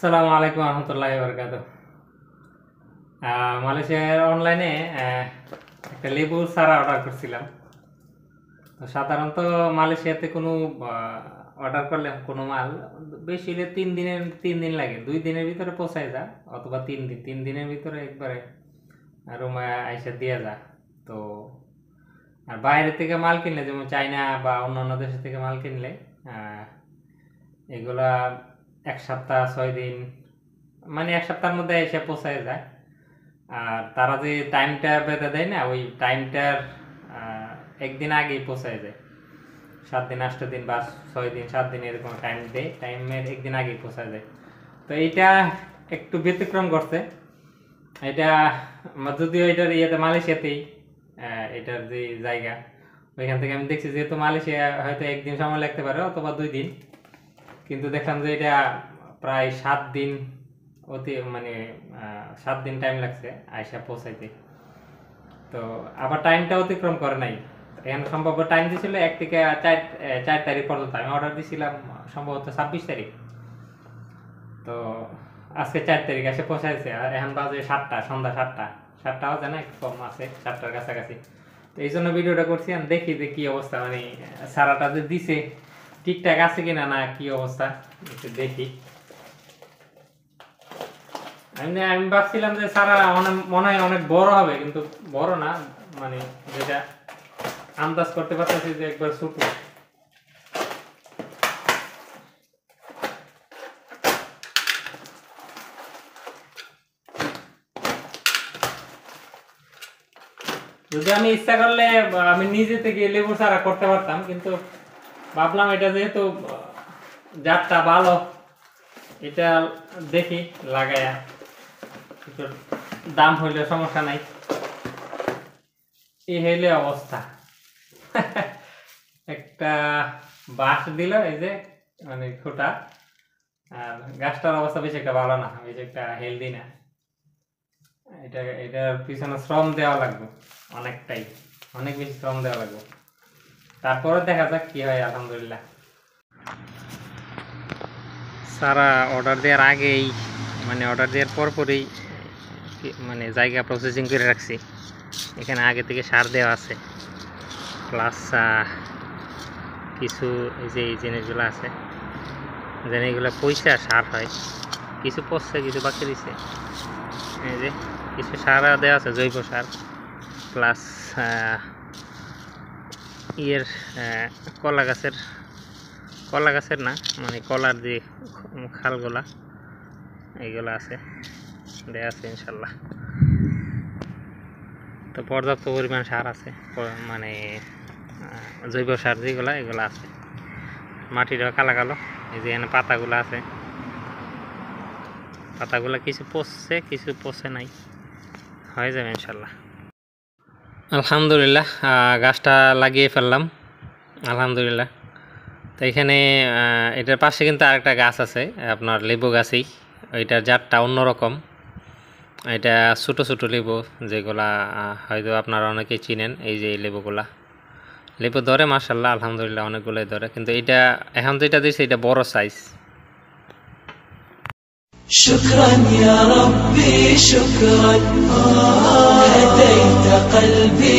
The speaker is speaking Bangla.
আসসালামু আলাইকুম রহমতুল্লাহি বারাকাতুহু। মালয়েশিয়ার অনলাইনে একটা লেবু চারা অর্ডার করছিলাম। তো সাধারণত মালয়েশিয়াতে কোনো অর্ডার করলে কোনো মাল বেশি হলে 3 দিন লাগে, 2 দিনের ভিতরে পৌঁছায় যায়, অথবা 3 দিনের ভিতরে একবারে রুমে আইসা দিয়ে যায়। তো আর বাইরে থেকে মাল কিনলে, যেমন চায়না বা অন্যান্য দেশের থেকে মাল কিনলে এগুলা 1 সপ্তাহ 6 দিন, মানে 1 সপ্তাহের মধ্যে এসে পৌঁছায় যায়। আর তারা যে টাইমটা বেঁধে দেয় না, ওই টাইমটার একদিন আগেই পৌঁছায় যায়। 7 দিন 8 দিন বা 6 দিন 7 দিন এরকম টাইম দেয়, টাইমের একদিন আগেই পৌঁছায় যায়। তো এইটা একটু ব্যতিক্রম করছে। এটা যদিও এটার ইয়েতে মালয়েশিয়াতেই, এটার যে জায়গা ওইখান থেকে আমি দেখছি, যেহেতু মালয়েশিয়া হয়তো একদিন সময় লাগতে পারে অথবা 2 দিন, কিন্তু দেখলাম যে এটা প্রায় 7 দিন, মানে 7 দিন টাইম লাগছে আইসা পৌঁছাইতে। তো আবার টাইমটা অতিক্রম করে নাই। এখানে সম্ভবত টাইম দিয়েছিল 1 থেকে 4 তারিখ পর্যন্ত। আমি অর্ডার দিয়েছিলাম সম্ভবত 26 তারিখ। তো আজকে 4 তারিখ এসে পৌঁছাইছে। আর এখন বাজে 7টা, সন্ধ্যা 7টা বাজে না, একটু কম আছে, 7টার কাছাকাছি। তো এই জন্য ভিডিওটা করছি। আমি দেখি যে কী অবস্থা, মানে সারাটা যে দিছে ঠিকঠাক আছে কিনা, না কি অবস্থা একটু দেখি। আমি ভাবছিলাম যে সারা মনে হয় অনেক বড় হবে, কিন্তু বড় না, মানে যেটা আন্দাজ করতে পারতেছি যে একবার ছোট। যদি আমি ইচ্ছা করলে আমি নিজে থেকে লেবু চারা করতে পারতাম, কিন্তু ভাবলাম এটা যেহেতু জাতটা ভালো, এটা দেখি লাগায়া, একটু দাম হইলে সমস্যা নাই। এই হইলে অবস্থা। একটা বাঁশ দিল, এই যে মানে খোটা, আর গাছটার অবস্থা বেশি একটা ভালো না, বেশি একটা হেলদি না। এটার পিছনে শ্রম দেওয়া লাগবে অনেকটাই, অনেক বেশি শ্রম দেওয়া লাগবে। তারপরে দেখা যাক কি হয়। আলহামদুলিল্লাহ, সারা অর্ডার দেওয়ার আগেই, মানে অর্ডার দেওয়ার পরপরই মানে জায়গা প্রসেসিং করে রাখছি। এখানে আগে থেকে সার দেওয়া আছে, প্লাস কিছু এই জিনিসগুলো আছে, যেন এগুলো পয়সা সার হয়। কিছু পচছে, কিছু বাকি দিছে। এই যে কিছু সার দেওয়া আছে, জৈব সার, প্লাস কলা গাছের না, মানে কলার যে খালগুলা, এইগুলো আছে, দেওয়া আছে ইনশাল্লাহ। তো পর্যাপ্ত পরিমাণ সার আছে, মানে জৈব সার যেগুলো, এগুলো আছে। মাটিটাও কালো কালো, এই যে এখানে পাতাগুলো আছে, পাতাগুলো কিছু পচছে, কিছু পচে নাই, হয়ে যাবে ইনশাল্লাহ। আলহামদুলিল্লাহ, গাছটা লাগিয়ে ফেললাম আলহামদুলিল্লাহ। তো এখানে এটার পাশে কিন্তু আরেকটা গাছ আছে, আপনার লেবু গাছই। ওইটার জাতটা অন্যরকম। এটা ছোটো ছোটো লেবু, যেগুলা হয়তো আপনারা অনেকেই চিনেন। এই যে লেবুগুলা, লেবু ধরে মাশাআল্লাহ, আলহামদুলিল্লাহ অনেকগুলোই ধরে, কিন্তু এটা এখন যেটা দিয়েছে এটা বড় সাইজ। শুকরান ইয়া রাব্বি শুকরান, হাদাইতা কলবি।